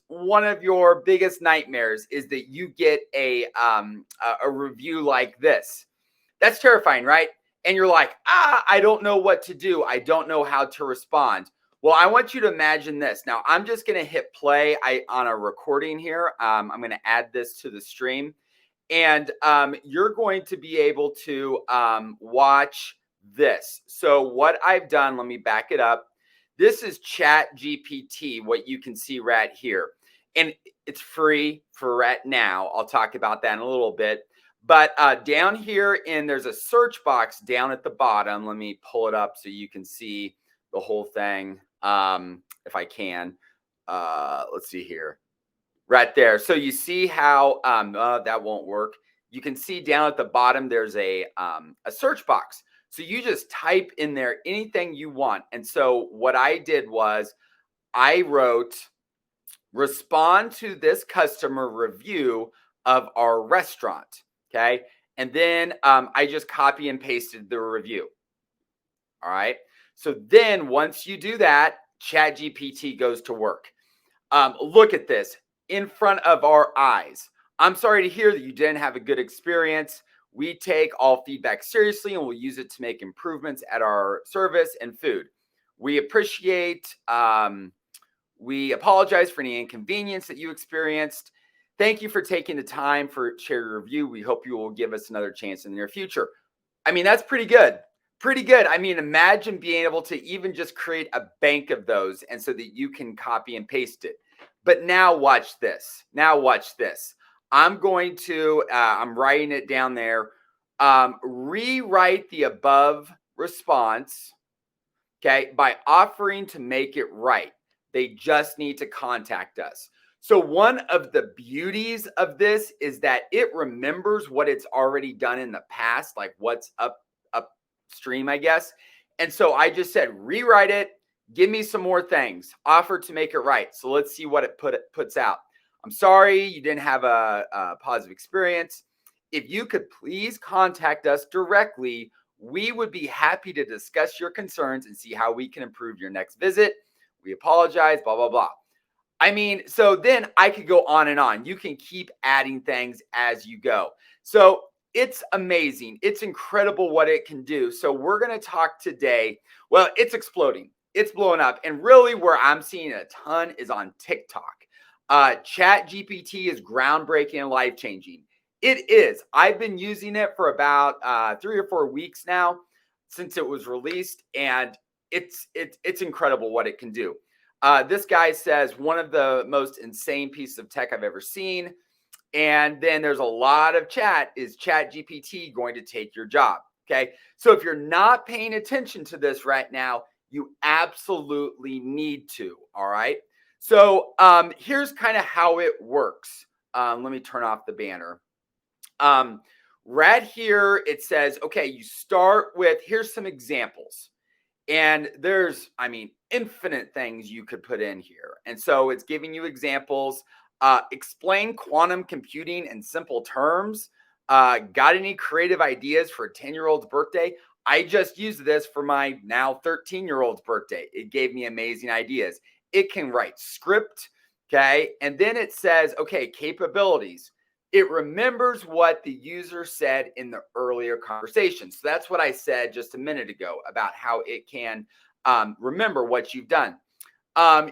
one of your biggest nightmares is that you get a review like this. That's terrifying, right? And you're like, I don't know what to do. I don't know how to respond. Well, I want you to imagine this. Now, I'm just going to hit play on a recording here. I'm going to add this to the stream. And you're going to be able to watch this. So what I've done, let me back it up. This is ChatGPT, what you can see right here. And it's free for right now. I'll talk about that in a little bit. But down here, there's a search box down at the bottom. Let me pull it up so you can see the whole thing, if I can. Let's see here. Right there. So you see how that won't work. You can see down at the bottom, there's a search box. So you just type in there anything you want. And so what I did was I wrote, respond to this customer review of our restaurant. Okay. And then I just copy and pasted the review. All right. So then once you do that, ChatGPT goes to work. Look at this in front of our eyes. I'm sorry to hear that you didn't have a good experience. We take all feedback seriously and we'll use it to make improvements at our service and food. We apologize for any inconvenience that you experienced. Thank you for taking the time for share your review. We hope you will give us another chance in the near future. I mean, that's pretty good. Pretty good. I mean, imagine being able to even just create a bank of those and so that you can copy and paste it. But now watch this. Now watch this. I'm writing it down there. Rewrite the above response, okay, by offering to make it right. They just need to contact us. So one of the beauties of this is that it remembers what it's already done in the past, like what's upstream, I guess. And so I just said, rewrite it. Give me some more things. Offer to make it right. So let's see what it puts out. I'm sorry you didn't have a positive experience. If you could please contact us directly, we would be happy to discuss your concerns and see how we can improve your next visit. We apologize, blah, blah, blah. I mean, so then I could go on and on. You can keep adding things as you go. So it's amazing. It's incredible what it can do. So we're going to talk today. Well, it's exploding. It's blowing up. And really where I'm seeing a ton is on TikTok. ChatGPT is groundbreaking and life-changing. It is. I've been using it for about 3 or 4 weeks now since it was released. And it's incredible what it can do. This guy says one of the most insane pieces of tech I've ever seen. And then there's a lot of chat. Is ChatGPT going to take your job? Okay. So if you're not paying attention to this right now, you absolutely need to. All right. So here's kind of how it works. Let me turn off the banner. Right here, it says, okay, you start with, here's some examples. And there's, infinite things you could put in here. And so it's giving you examples. Explain quantum computing in simple terms. Got any creative ideas for a 10-year-old's birthday? I just used this for my now 13-year-old's birthday. It gave me amazing ideas. It can write script, okay? And then it says, okay, capabilities. It remembers what the user said in the earlier conversation. So that's what I said just a minute ago about how it can remember what you've done.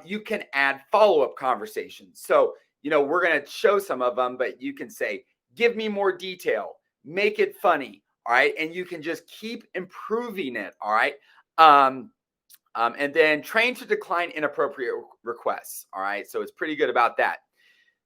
You can add follow-up conversations. So, we're going to show some of them, but you can say, give me more detail, make it funny. All right. And you can just keep improving it. All right. And then train to decline inappropriate requests. All right. So it's pretty good about that.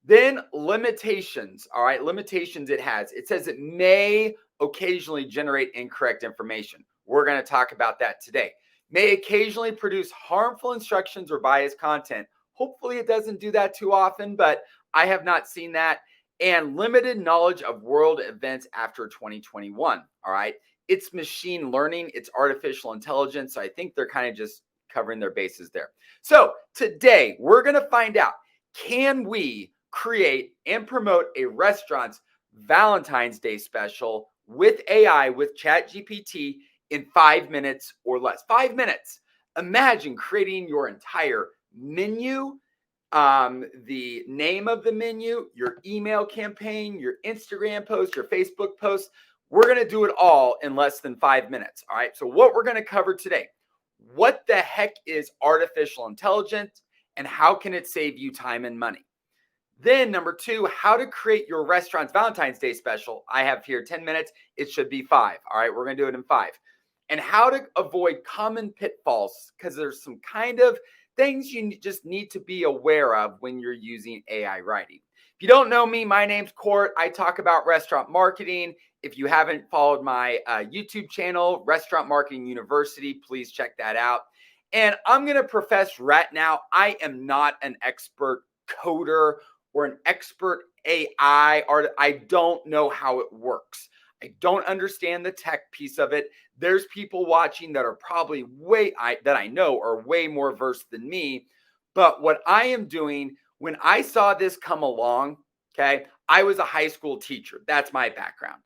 Then limitations. All right. Limitations it has. It says it may occasionally generate incorrect information. We're going to talk about that today. May occasionally produce harmful instructions or biased content. Hopefully it doesn't do that too often, but I have not seen that. And limited knowledge of world events after 2021. All right. It's machine learning. It's artificial intelligence. So I think they're kind of just covering their bases there. So today we're going to find out, can we create and promote a restaurant's Valentine's Day special with AI, with ChatGPT in 5 minutes or less? 5 minutes. Imagine creating your entire menu the name of the menu, your email campaign, your Instagram post, your Facebook post. We're going to do it all in less than 5 minutes. All right. So, what we're going to cover today: what the heck is artificial intelligence and how can it save you time and money? Then, number two, how to create your restaurant's Valentine's Day special. I have here 10 minutes. It should be 5. All right. We're going to do it in 5. And how to avoid common pitfalls, because there's some kind of things you just need to be aware of when you're using AI writing. If you don't know me, my name's Court. I talk about restaurant marketing. If you haven't followed my YouTube channel, Restaurant Marketing University, please check that out. And I'm going to profess right now, I am not an expert coder or an expert AI art. I don't know how it works. I don't understand the tech piece of it. There's people watching that are probably that I know are way more versed than me. But what I am doing, when I saw this come along, okay, I was a high school teacher. That's my background.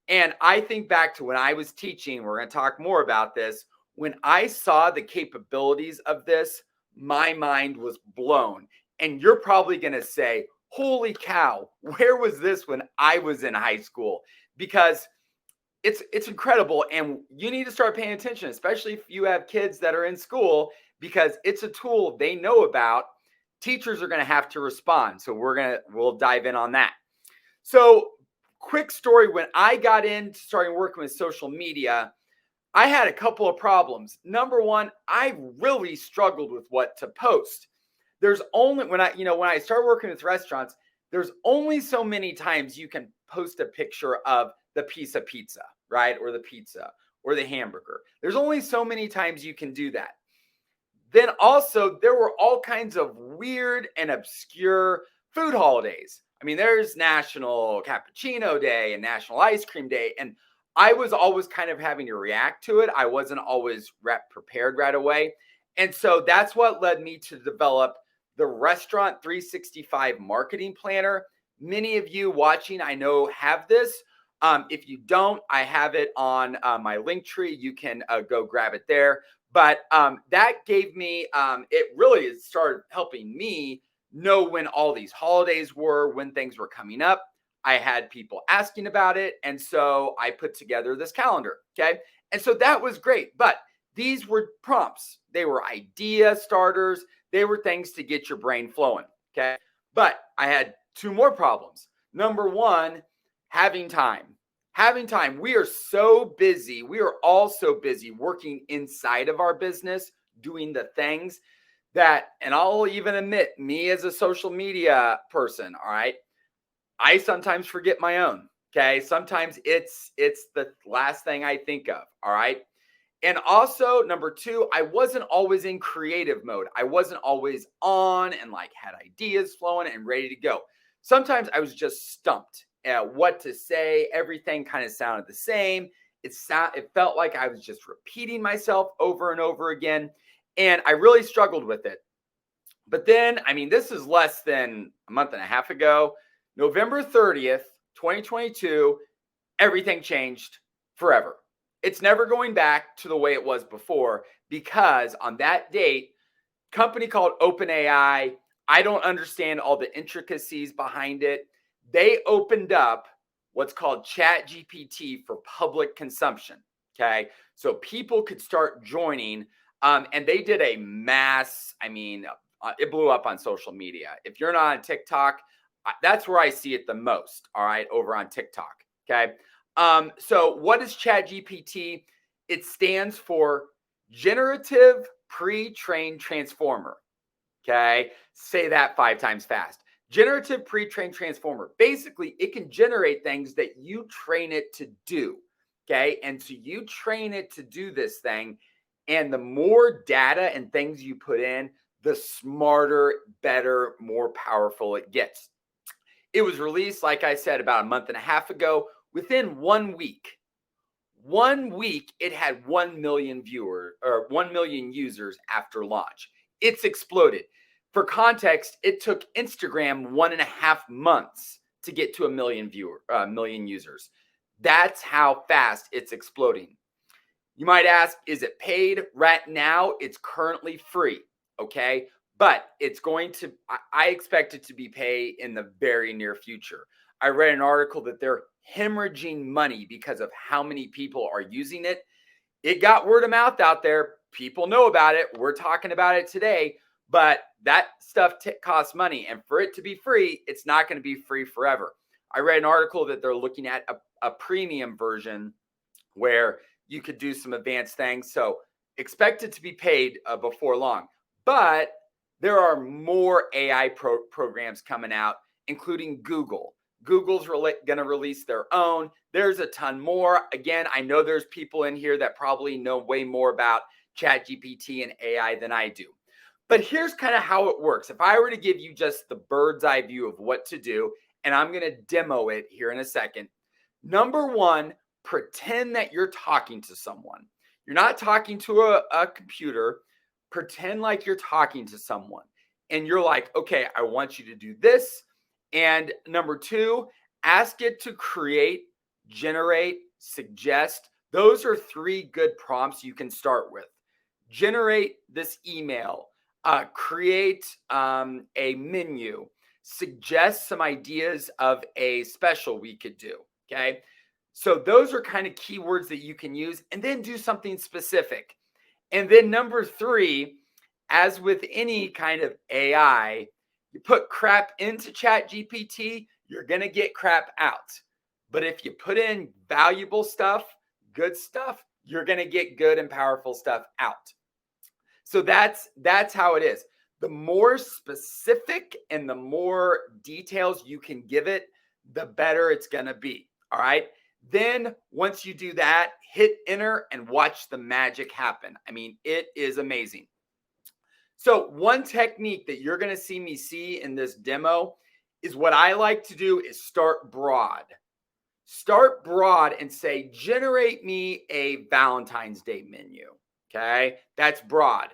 And I think back to when I was teaching, we're going to talk more about this. When I saw the capabilities of this, my mind was blown. And you're probably going to say, holy cow, where was this when I was in high school? Because it's incredible, and you need to start paying attention, especially if you have kids that are in school, because it's a tool they know about. Teachers are going to have to respond. So we'll dive in on that. So quick story, when I got into starting working with social media, I had a couple of problems. Number one, I really struggled with what to post. There's only when I started working with restaurants, there's only so many times you can post a picture of the piece of pizza, right? Or the pizza or the hamburger. There's only so many times you can do that. Then also, there were all kinds of weird and obscure food holidays. I mean, there's National Cappuccino Day and National Ice Cream Day. And I was always kind of having to react to it. I wasn't always prepared right away. And so that's what led me to develop the Restaurant 365 Marketing Planner. Many of you watching, I know, have this. If you don't, I have it on my link tree. You can go grab it there. But that gave me, it really started helping me know when all these holidays were, when things were coming up. I had people asking about it. And so I put together this calendar. Okay. And so that was great. But these were prompts. They were idea starters. They were things to get your brain flowing. Okay. But I had 2 more problems. Number one, having time. Having time. We are so busy. We are all so busy working inside of our business, doing the things that, and I'll even admit, me as a social media person, all right, I sometimes forget my own. Okay. Sometimes it's the last thing I think of. All right. And also, number 2, I wasn't always in creative mode. I wasn't always on and like had ideas flowing and ready to go. Sometimes I was just stumped at what to say. Everything kind of sounded the same. It felt like I was just repeating myself over and over again. And I really struggled with it. But then, I mean, this is less than a month and a half ago, November 30th, 2022, everything changed forever. It's never going back to the way it was before, because on that date, company called OpenAI, I don't understand all the intricacies behind it. They opened up what's called ChatGPT for public consumption. Okay. So people could start joining, and they did a mass, it blew up on social media. If you're not on TikTok, that's where I see it the most. All right. Over on TikTok. Okay. So what is ChatGPT? It stands for Generative Pre-trained Transformer. Okay. Say that 5 times fast. Generative Pre-trained Transformer. Basically, it can generate things that you train it to do. Okay. And so you train it to do this thing. And the more data and things you put in, the smarter, better, more powerful it gets. It was released, like I said, about a month and a half ago. Within 1 week, it had 1 million viewers or 1 million users after launch. It's exploded. For context, it took Instagram 1.5 months to get to a million users. That's how fast it's exploding. You might ask, is it paid? Right now, it's currently free. Okay. but it's going to, I expect it to be paid in the very near future. I read an article that they're hemorrhaging money because of how many people are using it. It got word of mouth out there. People know about it. We're talking about it today, but that stuff costs money. And for it to be free, it's not going to be free forever. I read an article that they're looking at a premium version where you could do some advanced things. So expect it to be paid before long. But there are more AI programs coming out, including Google. Google's going to release their own. There's a ton more. Again, I know there's people in here that probably know way more about ChatGPT and AI than I do. But here's kind of how it works. If I were to give you just the bird's eye view of what to do, and I'm going to demo it here in a second. Number one, pretend that you're talking to someone. You're not talking to a computer. Pretend like you're talking to someone. And you're like, okay, I want you to do this. And number two, ask it to create, generate, suggest. Those are three good prompts you can start with. Generate this email, create a menu, suggest some ideas of a special we could do. Okay. So those are kind of keywords that you can use, and then do something specific. And then number three, as with any kind of AI, you put crap into ChatGPT, you're going to get crap out. But if you put in valuable stuff, good stuff, you're going to get good and powerful stuff out. So that's how it is. The more specific and the more details you can give it, the better it's going to be. All right. Then once you do that, hit enter and watch the magic happen. I mean, it is amazing. So one technique that you're going to see me see in this demo is what I like to do is start broad. Start broad and say, generate me a Valentine's Day menu. Okay, that's broad.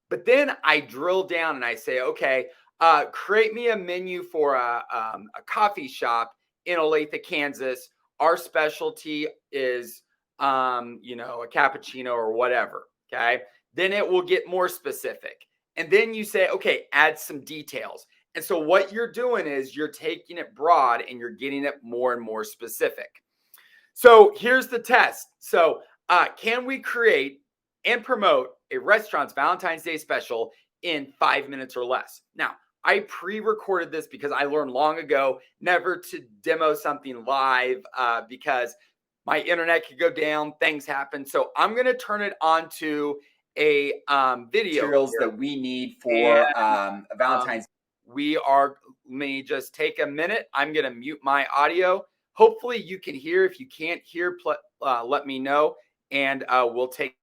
But then I drill down and I say, okay, create me a menu for a coffee shop in Olathe, Kansas. Our specialty is, a cappuccino or whatever. Okay, then it will get more specific. And then you say, okay, add some details. And so what you're doing is you're taking it broad and you're getting it more and more specific. So here's the test. So can we create and promote a restaurant's Valentine's Day special in 5 minutes or less? Now, I pre-recorded this because I learned long ago never to demo something live because my internet could go down, things happen. So I'm going to turn it on to a video materials that we need for Valentine's. Let me just take a minute. I'm going to mute my audio. Hopefully you can hear. If you can't hear, let me know, and we'll take.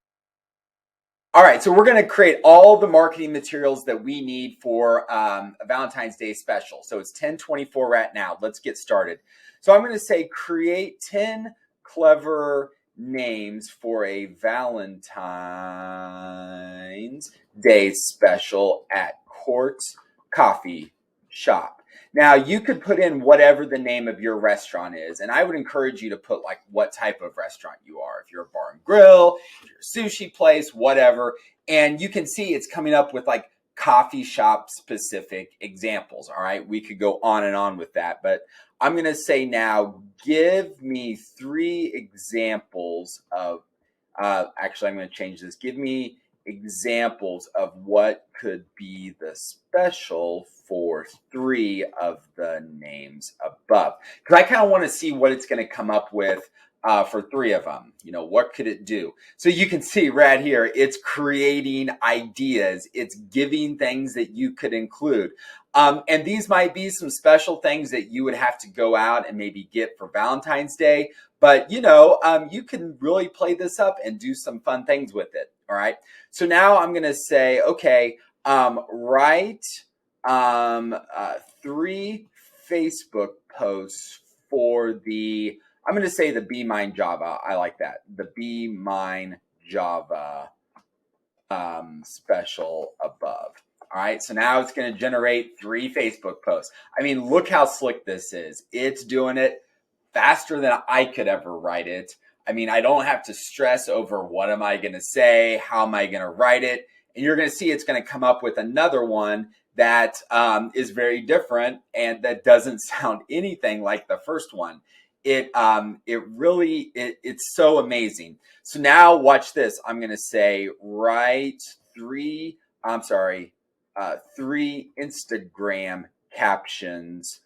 All right, so we're going to create all the marketing materials that we need for a Valentine's Day special. So it's 10:24 right now. Let's get started. So I'm going to say create 10 clever names for a Valentine's Day special at Court's Coffee Shop. Now, you could put in whatever the name of your restaurant is, and I would encourage you to put like what type of restaurant you are. If you're a bar and grill, if you're a sushi place, whatever. And you can see it's coming up with like coffee shop specific examples. All right, we could go on and on with that, but I'm going to say now, give me 3 examples of, actually, I'm going to change this. Give me examples of what could be the special for 3 of the names above. Because I kind of want to see what it's going to come up with for 3 of them. What could it do? So you can see right here, it's creating ideas. It's giving things that you could include. And these might be some special things that you would have to go out and maybe get for Valentine's Day. But, you can really play this up and do some fun things with it. All right. So now I'm going to say, okay, write 3 Facebook posts for I'm going to say the Be Mine Java. I like that. The Be Mine Java special above. All right, so now it's going to generate 3 Facebook posts. I mean, look how slick this is. It's doing it faster than I could ever write it. I mean, I don't have to stress over what am I going to say, how am I going to write it. And you're going to see it's going to come up with another one that is very different and that doesn't sound anything like the first one. It's so amazing. So now watch this. I'm going to say write three Instagram captions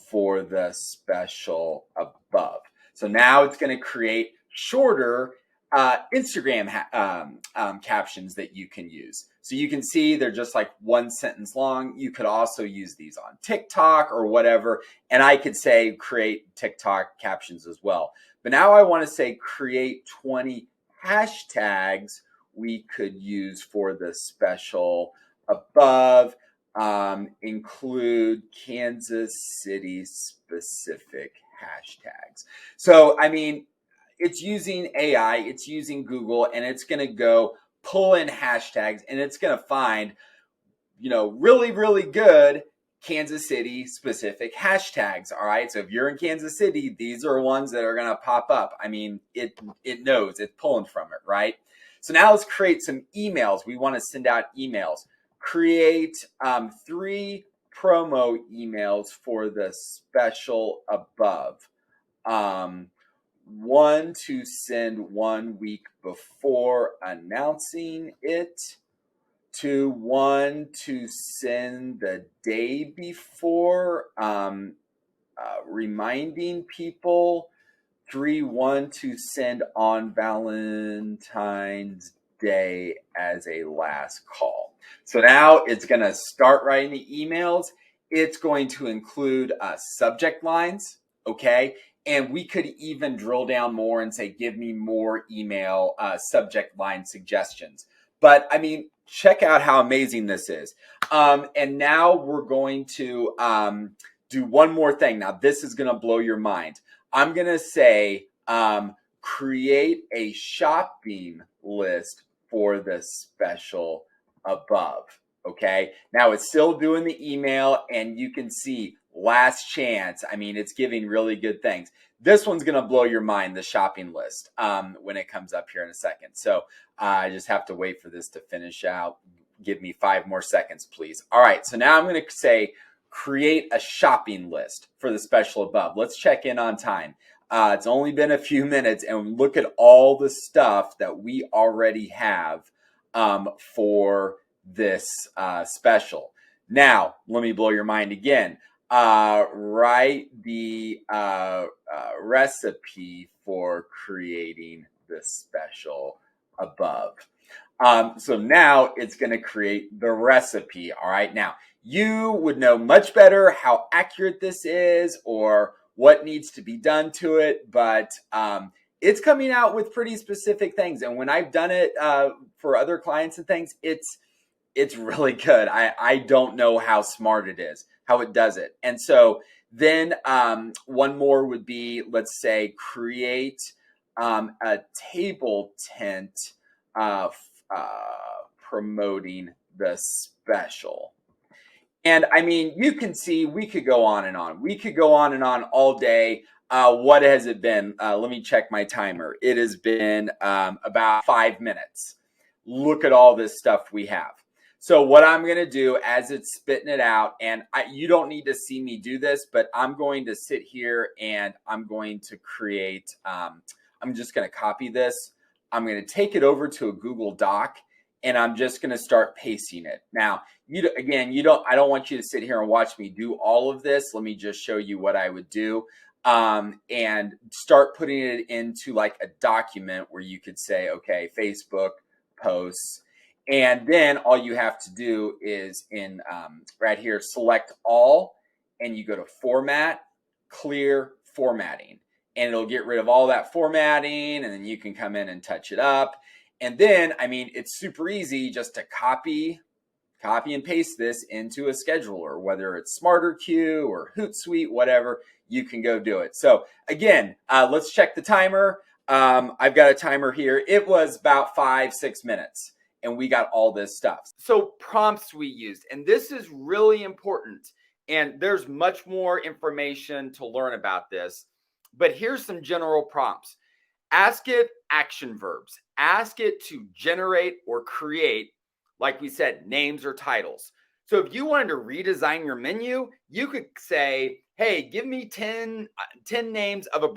for the special above. So now it's going to create shorter Instagram captions that you can use. So you can see they're just like one sentence long. You could also use these on TikTok or whatever. And I could say create TikTok captions as well. But now I want to say create 20 hashtags we could use for the special above. Include Kansas City specific hashtags. So, I mean, it's using AI, it's using Google, and it's going to go pull in hashtags and it's going to find, really, really good Kansas City specific hashtags. All right. So if you're in Kansas City, these are ones that are going to pop up. I mean, it knows it's pulling from it, right? So now let's create some emails. We want to send out emails. Create 3 promo emails for the special above. One to send 1 week before announcing it. One to send the day before, reminding people. 1 to send on Valentine's Day as a last call. So now it's going to start writing the emails. It's going to include subject lines, okay? And we could even drill down more and say, give me more email subject line suggestions. But I mean, check out how amazing this is. And now we're going to do one more thing. Now, this is going to blow your mind. I'm going to say, create a shopping list for the special above. Okay. Now it's still doing the email and you can see last chance. I mean, it's giving really good things. This one's going to blow your mind, the shopping list, when it comes up here in a second. So I just have to wait for this to finish out. Give me 5 more seconds, please. All right. So now I'm going to say, create a shopping list for the special above. Let's check in on time. It's only been a few minutes and look at all the stuff that we already have for this special. Now, let me blow your mind again. Write the recipe for creating the special above. So now it's going to create the recipe. All right. Now, you would know much better how accurate this is or what needs to be done to it, but it's coming out with pretty specific things. And when I've done it for other clients and things, it's really good. I don't know how smart it is, how it does it. And so then one more would be, let's say, create a table tent promoting the special. And I mean, you can see we could go on and on. We could go on and on all day. What has it been? Let me check my timer. It has been about 5 minutes. Look at all this stuff we have. So what I'm going to do as it's spitting it out, and you don't need to see me do this, but I'm going to sit here and I'm going to create, I'm just going to copy this. I'm going to take it over to a Google Doc and I'm just going to start pasting it. Now, I don't want you to sit here and watch me do all of this. Let me just show you what I would do and start putting it into like a document where you could say, okay, Facebook posts. And then all you have to do is in right here, select all, and you go to format, clear formatting. And it'll get rid of all that formatting, and then you can come in and touch it up. And then, I mean, it's super easy just to copy and paste this into a scheduler, whether it's SmarterQueue or Hootsuite, whatever, you can go do it. So again, let's check the timer. I've got a timer here. It was about 5-6 minutes. And we got all this stuff. So prompts we used, and this is really important. And there's much more information to learn about this. But here's some general prompts. Ask it action verbs. Ask it to generate or create like we said, names or titles. So if you wanted to redesign your menu, you could say, hey, give me 10 names of of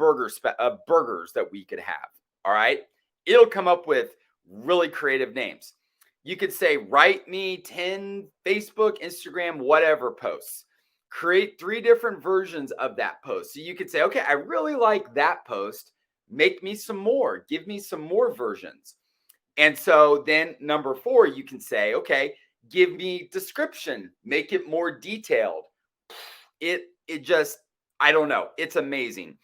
burgers that we could have. All right. It'll come up with really creative names. You could say, write me 10 Facebook, Instagram, whatever posts. Create 3 different versions of that post. So you could say, okay, I really like that post. Make me some more. Give me some more versions. And so then number 4, you can say, okay, give me description, make it more detailed. It just, I don't know. It's amazing.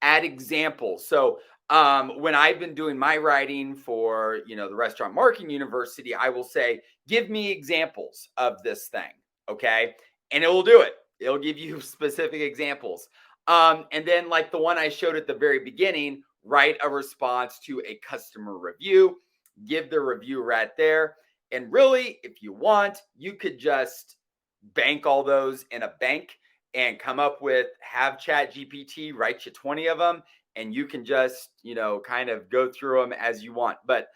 Add examples. So when I've been doing my writing for, the Restaurant Marketing University, I will say, give me examples of this thing. Okay. And it will do it. It'll give you specific examples. And then like the one I showed at the very beginning, write a response to a customer review, give the review right there. And really, if you want, you could just bank all those in a bank and come up with, have ChatGPT write you 20 of them, and you can just, kind of go through them as you want. But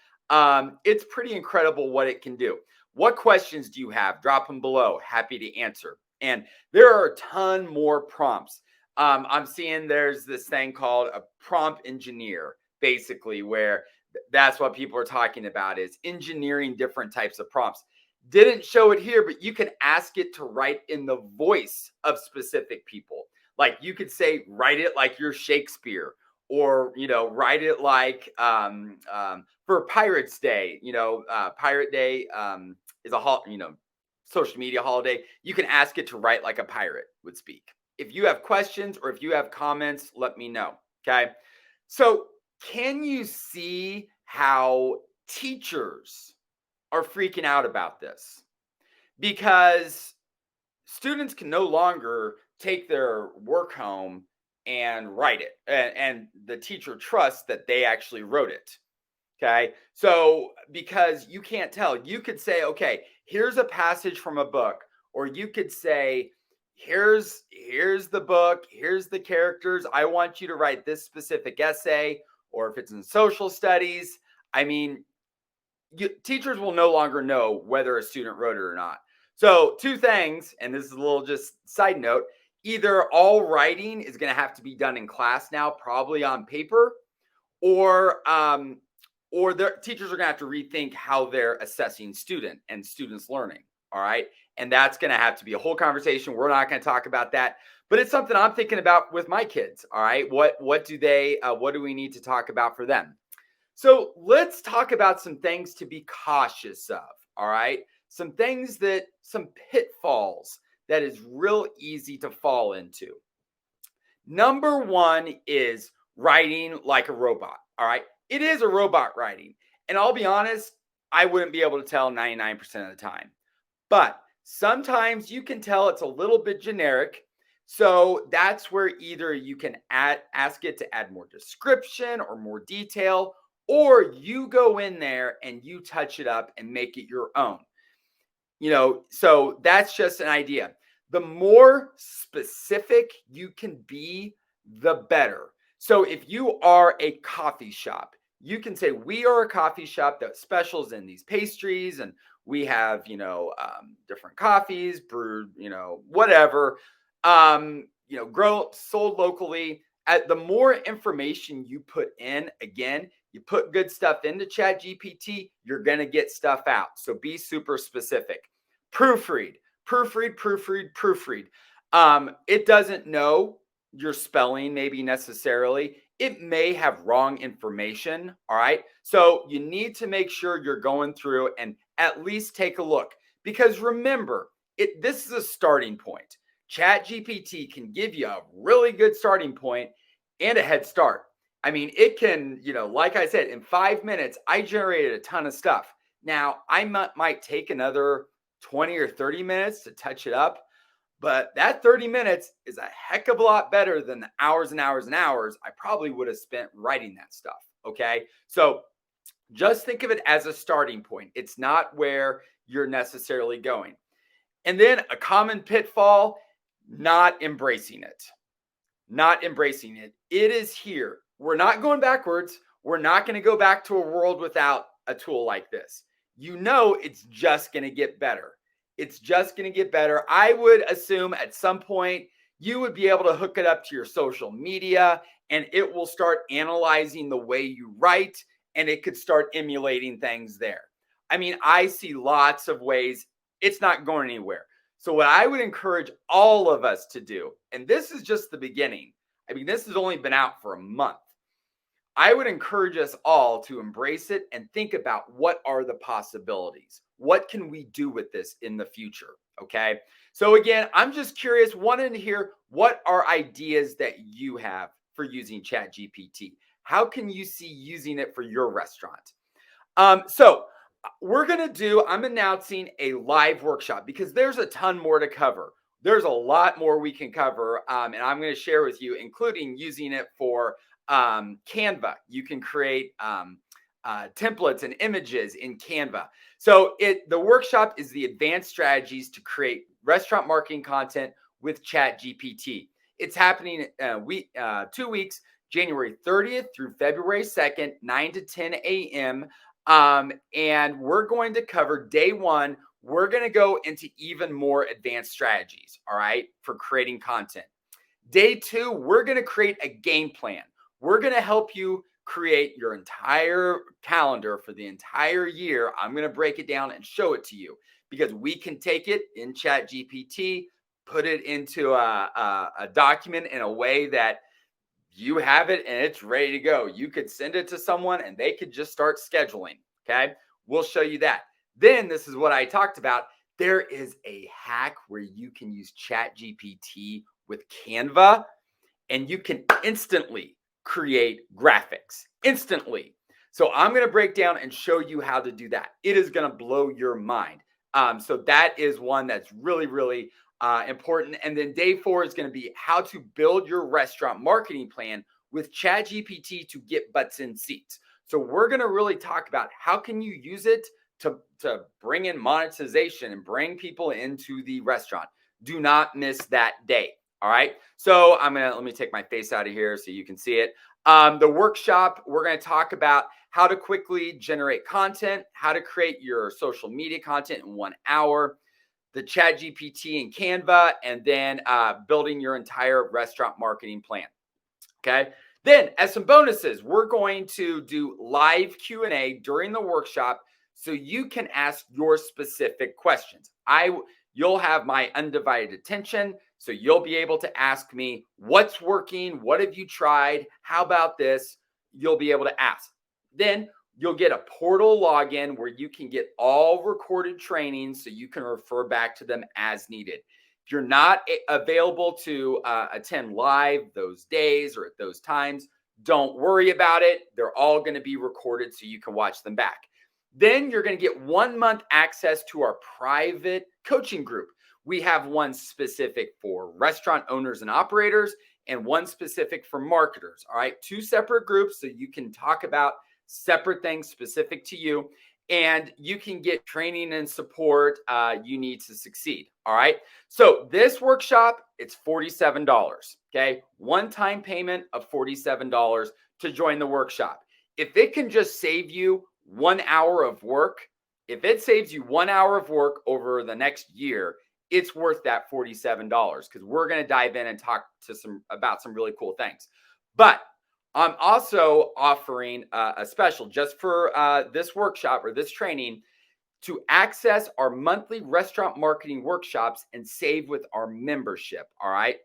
it's pretty incredible what it can do. What questions do you have? Drop them below. Happy to answer. And there are a ton more prompts. I'm seeing there's this thing called a prompt engineer, basically, where that's what people are talking about, is engineering different types of prompts. Didn't show it here, but you can ask it to write in the voice of specific people. Like you could say, write it like you're Shakespeare, or write it like for Pirates Day. Pirate Day is a social media holiday. You can ask it to write like a pirate would speak. If you have questions or if you have comments, let me know. Okay. So can you see how teachers are freaking out about this? Because students can no longer take their work home and write it, and the teacher trusts that they actually wrote it. Okay. So because you can't tell, you could say, okay, here's a passage from a book, or you could say, here's the book, here's the characters. I want you to write this specific essay, or if it's in social studies, I mean, teachers will no longer know whether a student wrote it or not. So 2 things, and this is a little just side note, either all writing is going to have to be done in class now, probably on paper, or their teachers are going to have to rethink how they're assessing students learning. All right. And that's going to have to be a whole conversation. We're not going to talk about that, but it's something I'm thinking about with my kids. All right. What do we need to talk about for them? So let's talk about some things to be cautious of. All right. Some pitfalls that is real easy to fall into. Number 1 is writing like a robot. All right. It is a robot writing. And I'll be honest, I wouldn't be able to tell 99% of the time. But sometimes you can tell it's a little bit generic. So that's where either you can ask it to add more description or more detail, or you go in there and you touch it up and make it your own. So that's just an idea. The more specific you can be, the better. So if you are a coffee shop, you can say, we are a coffee shop that specials in these pastries, and we have, different coffees brewed, whatever, sold locally. The more information you put in, again, you put good stuff into ChatGPT, you're going to get stuff out. So be super specific. Proofread. It doesn't know your spelling, maybe necessarily. It may have wrong information. All right. So you need to make sure you're going through and at least take a look. Because remember, this is a starting point. ChatGPT can give you a really good starting point and a head start. I mean, it can, like I said, in 5 minutes, I generated a ton of stuff. Now, I might take another 20 or 30 minutes to touch it up, but that 30 minutes is a heck of a lot better than the hours and hours and hours I probably would have spent writing that stuff. Okay. So just think of it as a starting point. It's not where you're necessarily going. And then a common pitfall, not embracing it. Not embracing it. It is here. We're not going backwards. We're not going to go back to a world without a tool like this. you know it's just going to get better. It's just going to get better. I would assume at some point you would be able to hook it up to your social media and it will start analyzing the way you write and it could start emulating things there. I mean, I see lots of ways it's not going anywhere. So, what I would encourage all of us to do, and this is just the beginning, I mean, this has only been out for a month. I would encourage us all to embrace it and think about what are the possibilities? What can we do with this in the future? Okay. So, again, I'm just curious, wanting to hear what are ideas that you have for using ChatGPT? How can you see using it for your restaurant? We're going to I'm announcing a live workshop because there's a ton more to cover. There's a lot more we can cover. And I'm going to share with you, including using it for Canva. You can create templates and images in Canva. So the workshop is the advanced strategies to create restaurant marketing content with ChatGPT. It's happening 2 weeks, January 30th through February 2nd, 9 to 10 a.m. And we're going to cover day one. We're going to go into even more advanced strategies, all right, for creating content. Day two, we're going to create a game plan. We're going to help you create your entire calendar for the entire year. I'm going to break it down and show it to you because we can take it in ChatGPT, put it into a document in a way that you have it and it's ready to go. You could send it to someone and they could just start scheduling. Okay. We'll show you that. Then this is what I talked about. There is a hack where you can use ChatGPT with Canva and you can instantly create graphics instantly. So I'm going to break down and show you how to do that. It is going to blow your mind. So that is one that's really, really important. And then day 4 is going to be how to build your restaurant marketing plan with ChatGPT to get butts in seats. So we're going to really talk about how can you use it to bring in monetization and bring people into the restaurant. Do not miss that day. All right. So let me take my face out of here so you can see it. The workshop, we're going to talk about how to quickly generate content, how to create your social media content in 1 hour, the ChatGPT and Canva, and then building your entire restaurant marketing plan. Okay. Then as some bonuses, we're going to do live Q&A during the workshop so you can ask your specific questions. You'll have my undivided attention. So you'll be able to ask me what's working, what have you tried, how about this? You'll be able to ask. Then you'll get a portal login where you can get all recorded trainings so you can refer back to them as needed. If you're not available to attend live those days or at those times, don't worry about it. They're all going to be recorded so you can watch them back. Then you're going to get 1 month access to our private coaching group. We have one specific for restaurant owners and operators and one specific for marketers. All right. 2 separate groups so you can talk about separate things specific to you. And you can get training and support you need to succeed. All right. So this workshop, it's $47. Okay. One-time payment of $47 to join the workshop. If it can just save you 1 hour of work, if it saves you 1 hour of work over the next year, it's worth that $47 because we're going to dive in and talk about some really cool things. But I'm also offering a special just for this workshop or this training to access our monthly restaurant marketing workshops and save with our membership. All right.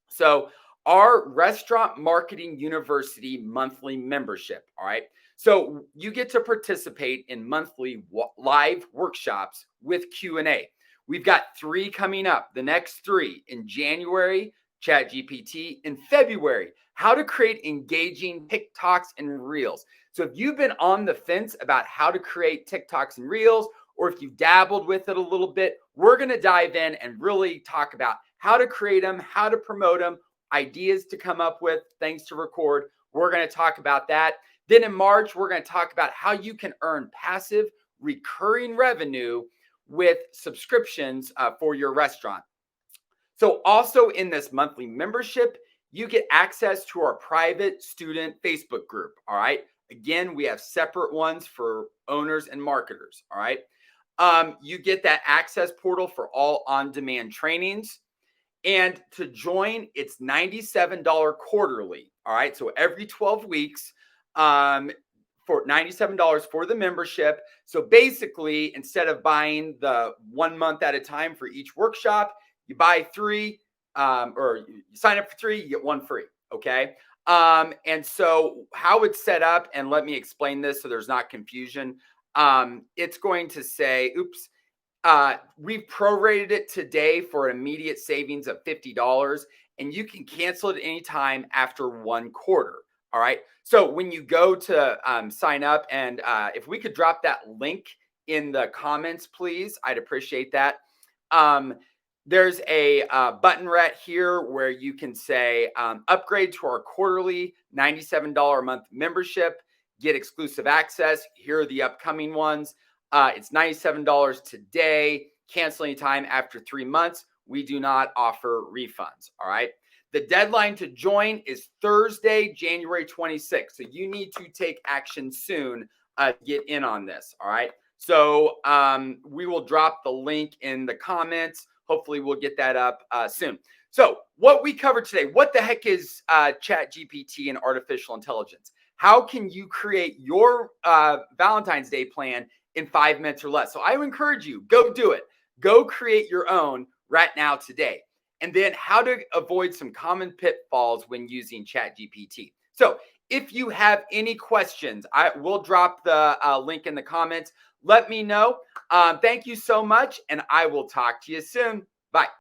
So our Restaurant Marketing University monthly membership. All right. So you get to participate in monthly live workshops with Q&A. We've got 3 coming up. The next 3 in January, ChatGPT. In February, how to create engaging TikToks and Reels. So if you've been on the fence about how to create TikToks and Reels, or if you dabbled with it a little bit, we're going to dive in and really talk about how to create them, how to promote them, ideas to come up with, things to record. We're going to talk about that. Then in March, we're going to talk about how you can earn passive recurring revenue with subscriptions for your restaurant. So also in this monthly membership, you get access to our private student Facebook group. All right. Again, we have separate ones for owners and marketers. All right. You get that access portal for all on demand trainings. And to join, it's $97 quarterly. All right. So every 12 weeks, for $97 for the membership. So basically, instead of buying the 1 month at a time for each workshop, you buy three, or you sign up for three, you get one free. Okay. And so how it's set up, and let me explain this so there's not confusion. It's going to say, oops, we've prorated it today for an immediate savings of $50, and you can cancel it anytime after 1 quarter. All right. So when you go to sign up, and if we could drop that link in the comments, please, I'd appreciate that. There's a button right here where you can say upgrade to our quarterly $97 a month membership, get exclusive access. Here are the upcoming ones. It's $97 today, cancel anytime after 3 months. We do not offer refunds. All right. The deadline to join is Thursday, January 26th. So you need to take action soon to get in on this. All right. So we will drop the link in the comments. Hopefully we'll get that up soon. So what we covered today, what the heck is ChatGPT and artificial intelligence? How can you create your Valentine's Day plan in 5 minutes or less? So I would encourage you, go do it. Go create your own right now today. And then how to avoid some common pitfalls when using ChatGPT. So if you have any questions, I will drop the link in the comments. Let me know. Thank you so much, and I will talk to you soon. Bye.